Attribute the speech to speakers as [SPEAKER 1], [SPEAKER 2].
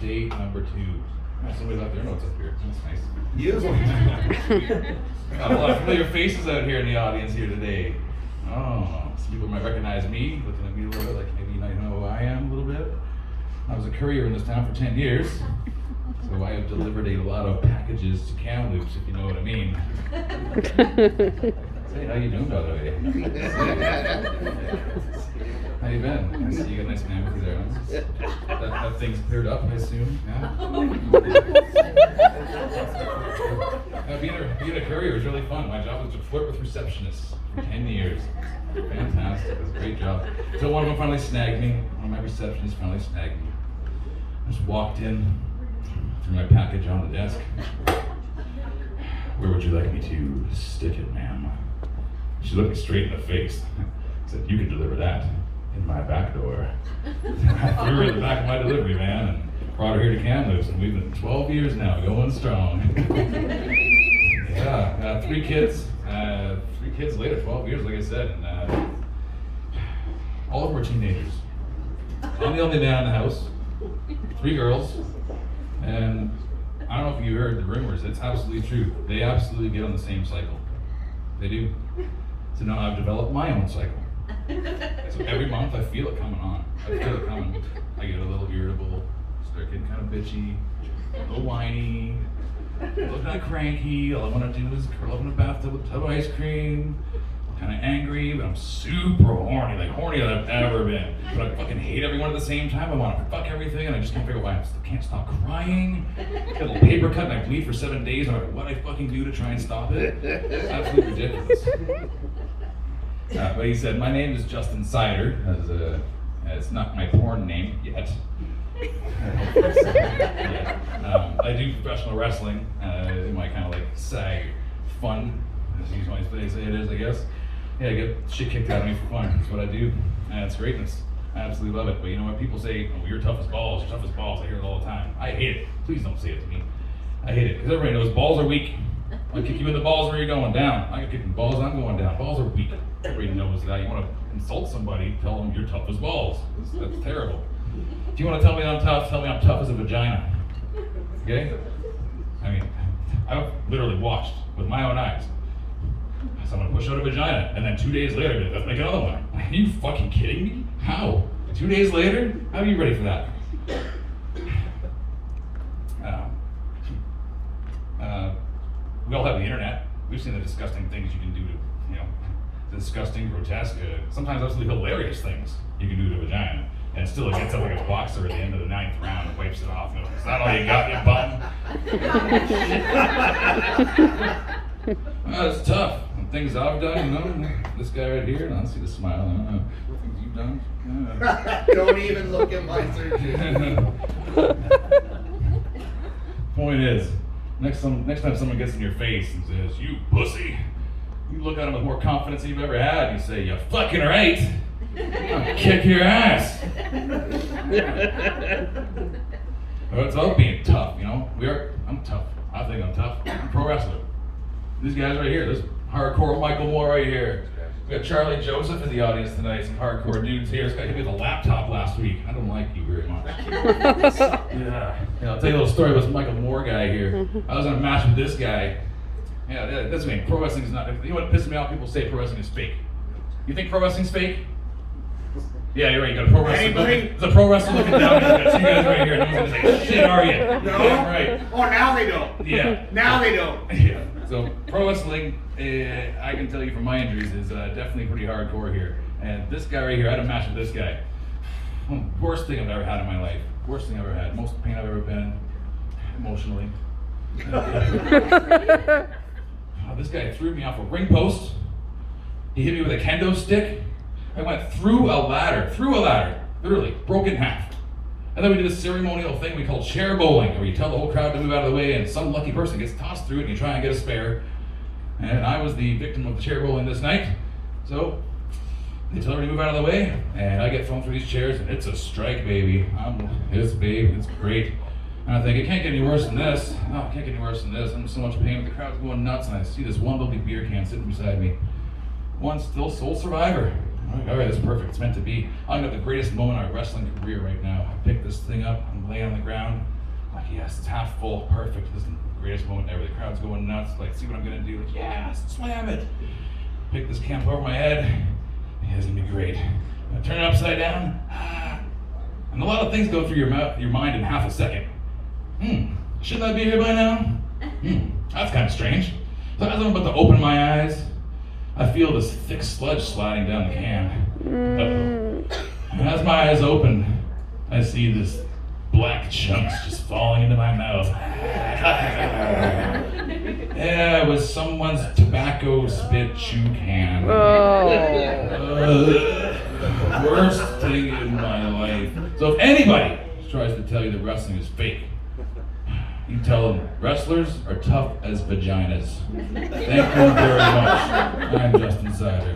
[SPEAKER 1] Day number 2. Oh, somebody left their notes up here. That's nice.
[SPEAKER 2] You?
[SPEAKER 1] Got a lot of familiar faces out here in the audience here today. Oh, some people might recognize me, looking at me a little bit like maybe you might know who I am a little bit. I was a courier in this town for 10 years, so I have delivered a lot of packages to Kamloops, if you know what I mean. Hey, how you doing, by the way? How you been? I see you got a nice man with you there. Huh? That thing's cleared up, I assume. Yeah. Being a courier was really fun. My job was to flirt with receptionists for 10 years. Fantastic. It was a great job. Until one of them finally snagged me. One of my receptionists finally snagged me. I just walked in, threw my package on the desk. Where would you like me to stick it, ma'am? She looked me straight in the face. Said, you can deliver that in my back door. I threw her in the back of my delivery van and brought her here to Kamloops, and we've been 12 years now, going strong. Yeah, 3 kids. 3 kids later, 12 years, like I said, and all of them were teenagers. I'm the only man in the house. 3 girls, and I don't know if you heard the rumors. It's absolutely true. They absolutely get on the same cycle. They do. So now I've developed my own cycle. So every month I feel it coming on. I feel it coming. I get a little irritable, start getting kind of bitchy, a little whiny, a little kind of cranky. All I want to do is curl up in a bathtub with a tub of ice cream. I'm kind of angry, but I'm super horny, like hornier than I've ever been. But I fucking hate everyone at the same time. I want to fuck everything, and I just can't figure out why I can't stop crying. Got a little paper cut, and I bleed for 7 days. I'm like, what I fucking do to try and stop it? It's absolutely ridiculous. But he said, my name is Justin Cider, as not my porn name yet. I do professional wrestling in my kind of like SAG fun, as you might say it is, I guess. Yeah, I get shit kicked out of me for fun. That's what I do, and it's greatness. I absolutely love it. But you know what? People say, oh, you're tough as balls, you're tough as balls. I hear it all the time. I hate it. Please don't say it to me. I hate it, because everybody knows balls are weak. I kick you in the balls where you're going down. I can kick in the balls, I'm going down. Balls are weak. Everybody knows that. You want to insult somebody, tell them you're tough as balls. That's terrible. If you want to tell me I'm tough, tell me I'm tough as a vagina. Okay? I mean, I've literally watched with my own eyes someone push out a vagina, and then 2 days later, let's make another one. Are you fucking kidding me? How? 2 days later? How are you ready for that? We all have the internet. We've seen the disgusting things you can do to, disgusting, grotesque, sometimes absolutely hilarious things you can do to a vagina. And still it gets up like a boxer at the end of the 9th round and wipes it off. Is that all you got, you bum? It's tough. And things I've done, this guy right here, and I see the smile. I don't know. What things you've done?
[SPEAKER 2] Don't even look at my surgery.
[SPEAKER 1] Point is, next time someone gets in your face and says, you pussy, you look at them with more confidence than you've ever had, and you say, you fucking right. I'll kick your ass. It's all being tough, I'm tough. I think I'm tough. I'm a pro wrestler. These guys right here, this hardcore Michael Moore right here. We got Charlie Joseph in the audience tonight, some hardcore dudes here. This guy hit me with a laptop last week. I don't like you very much. Yeah, I'll tell you a little story about this Michael Moore guy here. I was in a match with this guy. Yeah, that's me. Pro wrestling is not, you know what pisses me off? People say pro wrestling is fake. You think pro wrestling's fake? Yeah, you're right. You got a pro wrestler. There's a pro wrestler looking down here. You got 2 guys right here. No one's gonna say, shit, are you?
[SPEAKER 2] No.
[SPEAKER 1] Yeah, right.
[SPEAKER 2] Oh, now they don't.
[SPEAKER 1] Yeah.
[SPEAKER 2] Now they don't.
[SPEAKER 1] Yeah. So pro wrestling, I can tell you from my injuries, is definitely pretty hardcore here. And this guy right here, I had a match with this guy. Worst thing I've ever had in my life. Worst thing I've ever had. Most pain I've ever been, emotionally. This guy threw me off a ring post. He hit me with a kendo stick. I went through a ladder, literally, broke in half. And then we did a ceremonial thing we call chair bowling, where you tell the whole crowd to move out of the way, and some lucky person gets tossed through it, and you try and get a spare. And I was the victim of the chair bowling this night. So they tell her to move out of the way, and I get thrown through these chairs, and it's a strike, baby. It's great. And I think, it can't get any worse than this. No, it can't get any worse than this. I'm in so much pain, the crowd's going nuts, and I see this one lovely beer can sitting beside me. One still sole survivor. All right, that's perfect. It's meant to be. I'm gonna have the greatest moment of my wrestling career right now. I pick this thing up, I'm laying on the ground, Like, yes, it's half full, perfect. This is the greatest moment ever. The crowd's going nuts. Like, see what I'm gonna do? Like, yes, slam it. Pick this camp over my head. Yeah, it's gonna be great. I turn it upside down. And a lot of things go through your mind in half a second. Shouldn't I be here by now? That's kind of strange. So as I'm about to open my eyes, I feel this thick sludge sliding down the can. And as my eyes open, I see this black chunks just falling into my mouth. Yeah, it was someone's tobacco spit chew can. Worst thing in my life. So if anybody tries to tell you that wrestling is fake, you tell them wrestlers are tough as vaginas. Thank you very much. I'm Justin Cider.